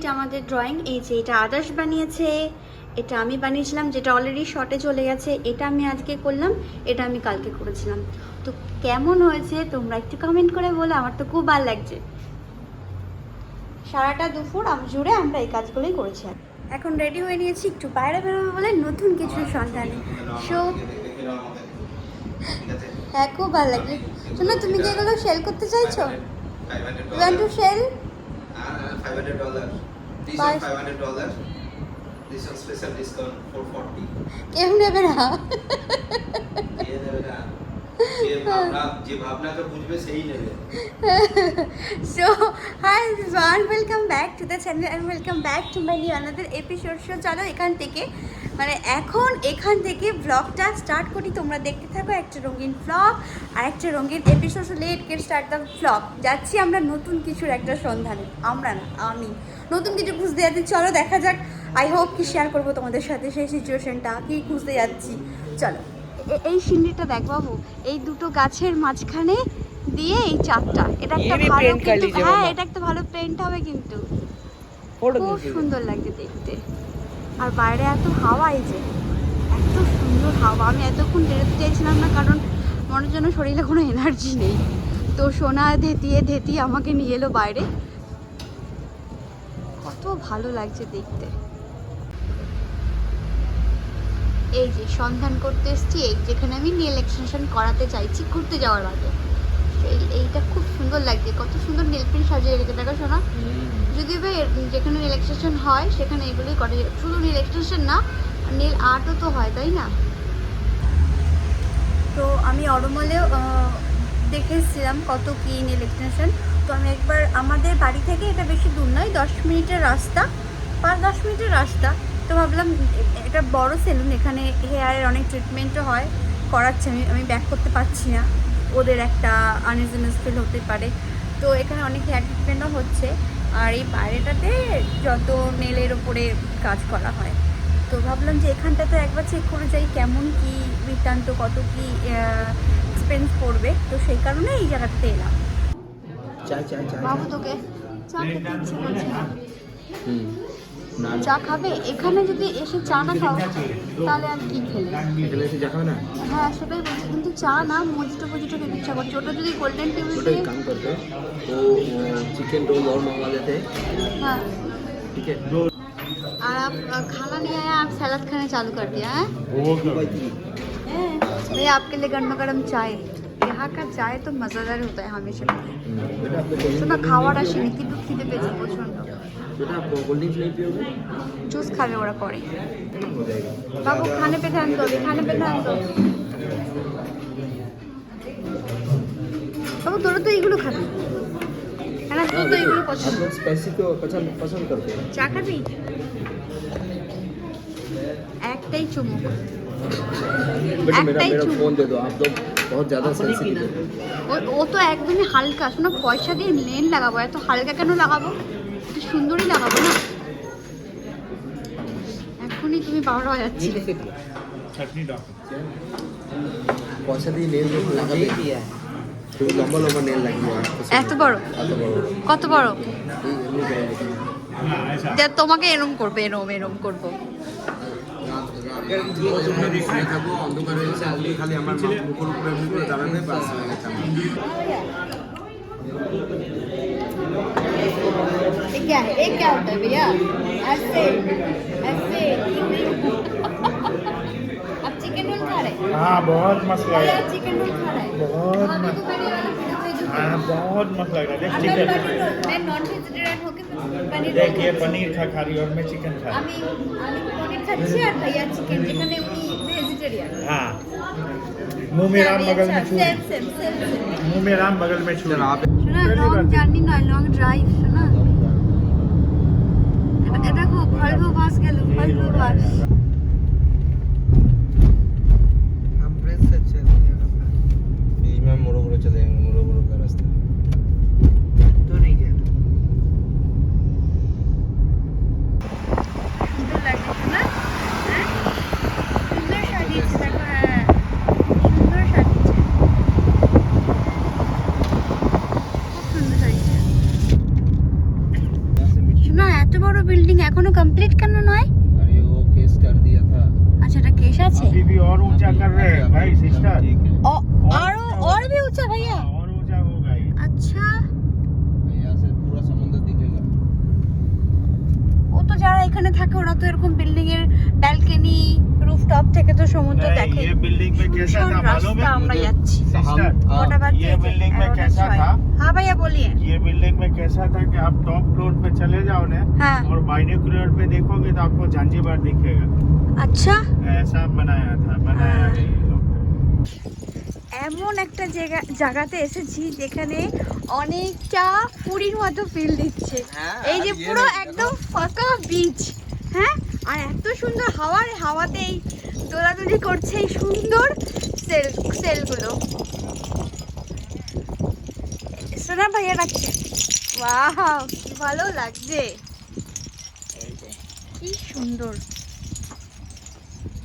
Complete আমাদের drawing. এই যে এটা আদার্স বানিয়েছে, এটা আমি বানিয়েছিলাম, যেটা অলরেডি শর্টে চলে গেছে। এটা আমি আজকে করলাম, এটা আমি কালকে করেছিলাম। তো কেমন হয়েছে তোমরা একটু কমেন্ট করে বলো, আমার তো খুব ভালো লাগছে। সারাটা দুপুর জুড়ে আমরা এই কাজগুলোই করেছি। এখন রেডি হয়ে নিয়েছি, একটু বাইরে বেরোবো বলে নতুন কিছুর সন্ধানে। সো হ্যাঁ, খুব ভালো লাগছে। শোনো, তুমি কি এগুলো সেল করতে চাইছো? You want to sell? $500. This Bye. one $500. This one special discount for 40. কেউ নেবে না। ये নেবে না। যে ভাবনাটা বুঝবে সেই নেবে। So hi everyone, welcome back to the channel and welcome back to my new another episode. So চলো এখান থেকে ব্লগটা স্টার্ট করি। তোমরা দেখতে থাকো একটা রঙিন ব্লগ আর একটা রঙিন episode. Late get start the blog. যাচ্ছি আমরা নতুন কিছুর একটা সন্ধানে। আমি নতুন কিছু খুঁজতে যাচ্ছি। চলো দেখা যাক। আই হোপ কি শেয়ার করবো তোমাদের সাথে সেই সিচুয়েশনটা, কি খুঁজতে যাচ্ছি। চলো। এই সিনরিটা দেখ বাবু, এই দুটো গাছের মাঝখানে দিয়ে এই চাঁদটা, এটা একটা ভালো কিন্তু, হ্যাঁ এটা একটা ভালো পেন্ট হবে কিন্তু, খুব সুন্দর লাগছে দেখতে। আর বাইরে এত হাওয়া, এই যে এত সুন্দর হাওয়া। আমি এতক্ষণ বেরোতে চাইছিলাম না, কারণ মনের জন্য শরীরে কোনো এনার্জি নেই। তো সোনা ধেতিয়ে আমাকে নিয়ে এলো বাইরে। কত ভালো লাগছে দেখতে। এই যে সন্ধান করতে এসেছি, এই যেখানে আমি নেল এক্সটেনশন করাতে চাইছি ঘুরতে যাওয়ার আগে। এইটা খুব সুন্দর লাগছে, কত সুন্দর নেল পেন্ট সাজিয়ে রেখেছে দেখো শোনা। যদিও বা যেখানে নেল এক্সটেনশন হয় সেখানে এগুলোই করে, শুধু নেল এক্সটেনশন না, নেল আর্টও তো হয়, তাই না? তো আমি অরমলেও দেখে এসেছিলাম কত কি নেল এক্সটেনশন। তো আমি একবার, আমাদের বাড়ি থেকে এটা বেশি দূর নয়, 10 মিনিটের রাস্তা, 5-10 মিনিটের রাস্তা। তো ভাবলাম এটা বড় সেলুন, এখানে হেয়ারের অনেক ট্রিটমেন্টও হয়, করাচ্ছে। আমি ব্যাক করতে পারছি না, ওদের একটা আনইজিনেস ফিল হতে পারে। তো এখানে অনেক হেয়ার ট্রিটমেন্টও হচ্ছে। আর এই বাইরেটাতে যত নেলের ওপরে কাজ করা হয়। তো ভাবলাম যে এখানটাতে একবার চেক করে যাই কেমন কি বৃত্তান্ত, কত কি এক্সপেন্স পড়বে। তো সেই কারণে এই জায়গাটাতে এলাম। বাবু তোকে চা খেতে ইচ্ছে করছে না? চা খাবে? এখানে যদি এসে চা না খাও তাহলে আর কি খেলে? হ্যাঁ সেটাই বলছি, কিন্তু চা না, মজিটো খেতে ইচ্ছা করছে। ওটা যদি গোল্ডেন টেবিল দিয়ে काम करते तो चिकन रोल और मंगवा लेते। हाँ ठीक है। और आप खाना नहीं आया, आप सलाद खाने चालू कर दिया है? भैया आपके लिए गर्मा गर्म चाय। यहाँ का चाय तो मज़ेदार होता है हमेशा। শোনা, খাওয়ার আসেনি কিন্তু খিদে পেয়েছে প্রচণ্ড। জুস খাবে ওরা পরে। বাবু খানে पे ध्यान दो, खाने पे ध्यान दो। বাবু তোরা তো এইগুলো খাবি, হ্যাঁ না? তোর তো এইগুলো পছন্দ। स्पाइसी को पसंद करते हैं। চা খাবি? একটাই চুমুক, একটাই চুমুক। फोन दे दो, आप लोग बहुत ज़्यादा सेंसिटिव है। ও তো একদমই হালকা। শোনো, পয়সা দিয়ে লেন লাগাবো, এত হালকা কেন লাগাবো? একটু সুন্দরই লাগাবো না? এখনই তুমি পাওয়ার হয়ে যাচ্ছি। পয়সা দিয়ে নেল লাগাবে, তো লম্বা লম্বা নেল লাগিয়ে। এত বড়? কত বড়? যা তোমাকে এরম করবে, এরম করবো। অন্ধকারে খালি আমার মুখের উপরে দাঁড়াবে, বাস হয়ে গেছে। ये क्या होता है भैया? ऐसे आप चिकन रोल खा रहे हैं? हाँ बहुत मस्त लग रहा है, चिकन रोल खा रहे हैं? बहुत हाँ, मस्त। तो मैंने वाला भेजो। हाँ बहुत मस्त लग रहा है। अब देख मैं चिकन, पनीर रोल, मैं नॉन वेजिटेरियन होके पनीर देख रोल ये खाচ্ছি। पनीर खा रही और मैं चिकन खा रही। আমি পনির খাচ্ছি আর ভাইয়া চিকেন, যেখানে উনি ভেজিটেরিয়ান। हाँ मुंह में राम बगल में छू, सेम मुंह में राम बगल में छू। শোনা, লং জার্নি নয়, লং ড্রাইভ। শোনা, দেখো ভলভো বাস গেল, ভলভো বাস। हम ब्रेक से चले बीच में मोड़ो चले जाएंगे, मोड़ो का रास्ता तो नहीं गया। সুন্দর লাগছে না? হ্যাঁ সুন্দর সাজিয়েছে দেখো। হ্যাঁ সুন্দর সাজিয়েছে, খুব সুন্দর সাজিয়েছে। শোনা, এত বড় এখনো কমপ্লিট কেন নয়? अरे वो केस कर दिया था। আচ্ছা এটা কেশ আছে। अभी भी और ऊंचा कर रहे हैं भाई सिस्टर। ठीक है। और भी ऊंचा भैया? हाँ, और ऊंचा होगा ये। আচ্ছা यहाँ से पूरा समुद्र दिखेगा। ও তো যারা এখানে থাকে ওরা তো এরকম বিল্ডিং এর ব্যালকনি রুফটপ থেকে তো সমুদ্র नहीं, দেখে। ये बिल्डिंग में कैसा था मालूम রাস্তা है আমরা मुझे? যাচ্ছি। सिस्टर, কটা বাজে? ये बिल्डिंग में कैसा था? হ্যাঁ ভাইয়া বলিए। ये बिल्डिंग में कैसा था कि आप टॉप फ्लोर पे चले जाओ ना हाँ। और बाइनोकुलर पे देखोगे तो आपको जांजीबार दिखेगा। আচ্ছা ऐसा बनाया हाँ। है ये लोग। এমন একটা জায়গাতে এসেছি যেখানে অনেকটা পুরীর মতো ফিল দিচ্ছে। হ্যাঁ, এই যে আর ইয়ে পুরো দেখো। একদম ফাঁকা বিচ, হ্যাঁ, আর এত সুন্দর হাওয়াতেই দোলাদুলি করছে এই সুন্দর সেলগুলো। সোনা ভাইয়া রাখছে, ওয়াও কি ভালো লাগছে, এই যে কি সুন্দর।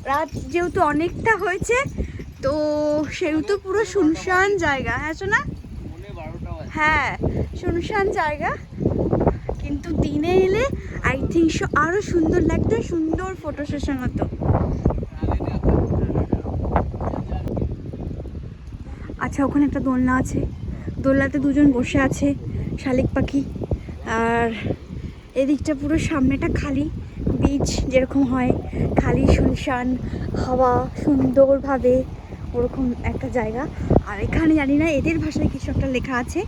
রাত যেহেতু অনেকটা হয়েছে তো সেহেতু পুরো শুনশান জায়গা, হ্যাঁ শোনা, হ্যাঁ শুনশান জায়গা, কিন্তু দিনে এলে আই থিঙ্ক আরো সুন্দর লাগতো, সুন্দর ফটো সেশন হতো। আচ্ছা ওখানে একটা দোলনা আছে, দোলনাতে দুজন বসে আছে শালিক পাখি, আর এদিকটা পুরো সামনেটা খালি বিচ যেরকম হয়, খালি শুনশান হাওয়া সুন্দরভাবে ওরকম একটা জায়গা। আর এখানে জানি না এদের ভাষায় কিছু একটা লেখা আছে,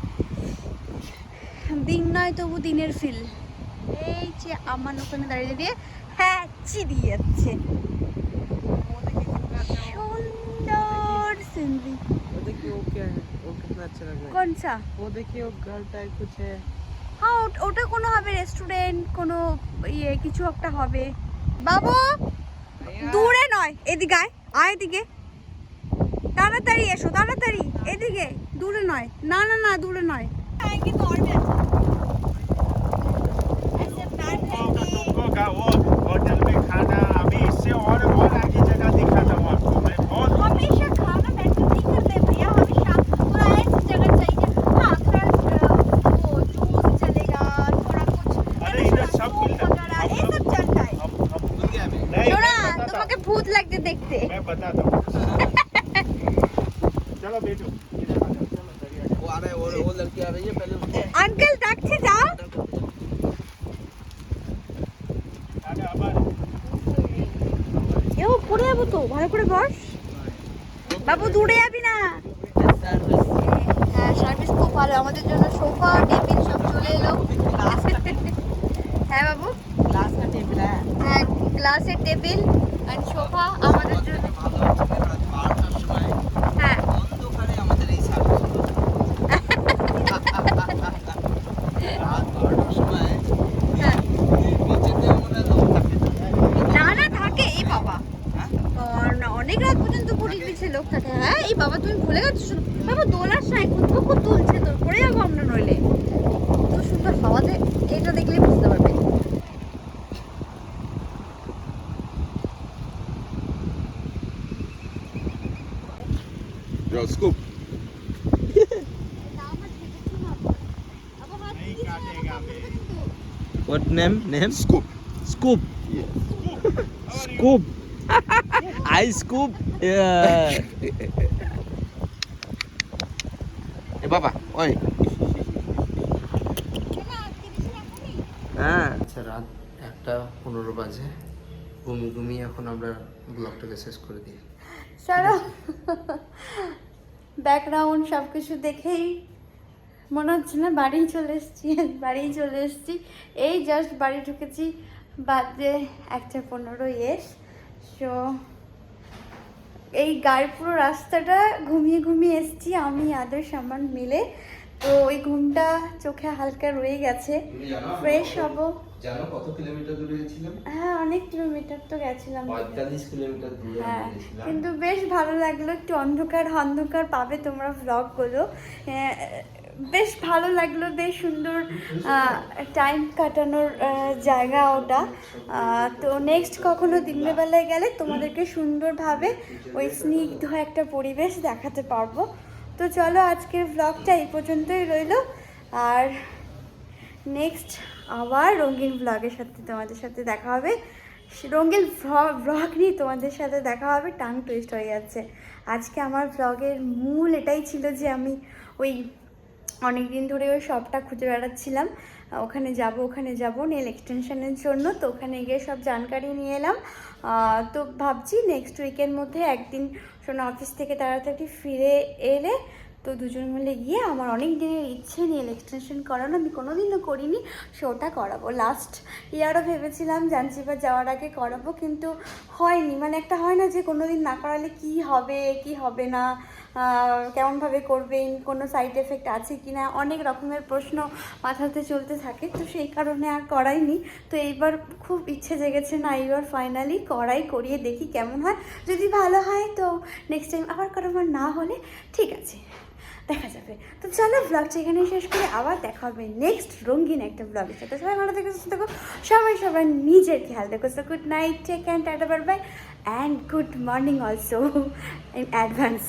দিন নয় তবু দিনের ফিল। এই যে আমার ওখানে দাঁড়িয়ে দিয়ে হ্যাঁ চি দিয়ে যাচ্ছে, সুন্দর সিনারি। वो देखिए वो क्या है, वो कितना अच्छा लग रहा है। কোন সা? वो देखिए वो घर टाइप कुछ है। হ্যাঁ ওটা কোনো হবে রেস্টুরেন্ট, কোনো ইয়ে কিছু একটা হবে। বাবু দূরে নয়, এদিকে আয়, আয় এদিকে, তাড়াতাড়ি এসো, তাড়াতাড়ি এদিকে, দূরে নয়, না না না দূরে নয়। কিন্তু तुमको वो होटल में खाना अभी इससे और आगे जगह दिखा था वो आपको मैं बहुत हमेशा खाना बैठकर नहीं करते भैया, हमेशा थोड़ा ऐसी जगह चाहिए, हाँ थोड़ा वो जूस चलेगा, थोड़ा कुछ अरे इधर सब मिलता है। वगैरह ये सब चलता है। अब दुनिया में नहीं শোনা मैं बताता তোমাকে ভূত লাগতে দেখতে। हूँ, मैं बताता हूँ। चलो बेटो इधर आ जाओ, चलो दरिया वो आ रहा है, वो लड़की आ रही है, पहले उसको আঙ্কেল ডাকছে যাও। आगे आबाद এও পড়ে যাবো তো, ভালো করে বস বাবু, দূরে যাবি না। হ্যাঁ সার্ভিস খুব ভালো, আমাদের জন্য সোফা টেবিল সব চলে এলো। হ্যাঁ বাবু, ग्लास का टेबल है। হ্যাঁ গ্লাসের টেবিল আর সোফা আমাদের জন্য। ভালো হচ্ছে না, রাত 12টার সময় হ্যাঁ অন্ধকারে আমাদের এই সার্ভিস হলো। রাত 12টার সময় হ্যাঁ নিচেতে মনে লোক থাকে না। না না থাকে এই বাবা, না, অনেক রাত পর্যন্ত পুরীর পিছে লোক থাকে। হ্যাঁ এই বাবা তুমি ভুলে গেছো, বাবা দোলার সাই খুব তুলছে, তোর পড়ে যাবো আমরা নইলে। তো সুন্দর হাওয়াতে, এটা দেখলে বুঝতে পারবে। Yo, scoop. What name? Name? Scoop. Scoop. Yes. Scoop. I scoop. Yeah. Eh, Baba, oi. হ্যাঁ আচ্ছা, রাত 1:15 বাজে, ঘুমিয়ে এখন আমরা ব্লগটাকে শেষ করে দিই। সারা ব্যাকগ্রাউন্ড সব কিছু দেখেই মনে হচ্ছে না বাড়ি চলে এসেছি। এই জাস্ট বাড়ি ঢুকেছি, বাজে 1:15 ইয়েস। সো এই গাড়ির পুরো রাস্তাটা ঘুমিয়ে এসেছি আমি আদর্শ আমার মিলে। তো ওই ঘুমটা চোখে হালকা রয়ে গেছে, ফ্রেশ হবো। জানো কত কিলোমিটার দূরে গেছিলাম? হ্যাঁ অনেক কিলোমিটার তো গেছিলাম, 45 কিলোমিটার দূরে হ্যাঁ, গেছিলাম। কিন্তু বেশ ভালো লাগলো। একটু অন্ধকার পাবে তোমরা ভ্লগগুলো, বেশ ভালো লাগলো, বেশ সুন্দর টাইম কাটানোর জায়গা ওটা। তো নেক্সট কখনো দিনের বেলায় গেলে তোমাদেরকে সুন্দরভাবে ওই স্নিগ্ধ একটা পরিবেশ দেখাতে পারবো। তো চলো আজকের ভ্লগটা এই পর্যন্তই রইলো, আর নেক্সট আবার রঙিন ব্লগের সাথে তোমাদের সাথে দেখা হবে। রঙিন ব্লগ নিয়ে তোমাদের সাথে দেখা হবে। টাং টুইস্ট হয়ে যাচ্ছে। আজকে আমার ব্লগের মূল এটাই ছিল যে আমি ওই অনেক দিন ধরে ওই শপটা খুঁজে বেড়াচ্ছিলাম, ওখানে যাব নেল এক্সটেনশনের জন্য। তো ওখানে গিয়ে সব জানকারি নিয়ে এলাম। তো ভাবছি নেক্সট উইকের মধ্যে একদিন শোনা অফিস থেকে তাড়াতাড়ি ফিরে এলে তো দুজন মিলে গিয়ে আমার অনেক দিনের ইচ্ছে নেল এক্সটেনশন করানো, আমি কোনো দিনও করিনি, সেটা করাবো। লাস্ট ইয়ারও ভেবেছিলাম জাঞ্জিবার যাওয়ার আগে করাবো, কিন্তু হয়নি। মানে একটা হয় না যে কোনো দিন না করালে কি হবে কি হবে না, কেমনভাবে করবেন, কোনো সাইড এফেক্ট আছে কি না, অনেক রকমের প্রশ্ন মাথাতে চলতে থাকে। তো সেই কারণে আর করাইনি। তো এইবার খুব ইচ্ছে জেগেছে, না এইবার ফাইনালি করিয়ে দেখি কেমন হয়। যদি ভালো হয় তো নেক্সট টাইম আবার করাবার, না হলে ঠিক আছে, দেখা যাবে। তো চলো ব্লগটা এখানেই শেষ করে আবার দেখা হবে নেক্সট রঙিন একটা ব্লগের সাথে। সবাই ভালো থেকে সুস্থ থাকো, সবাই নিজের খেয়াল দেখো। So good night, take care, tata, bye bye, and good morning also in advance.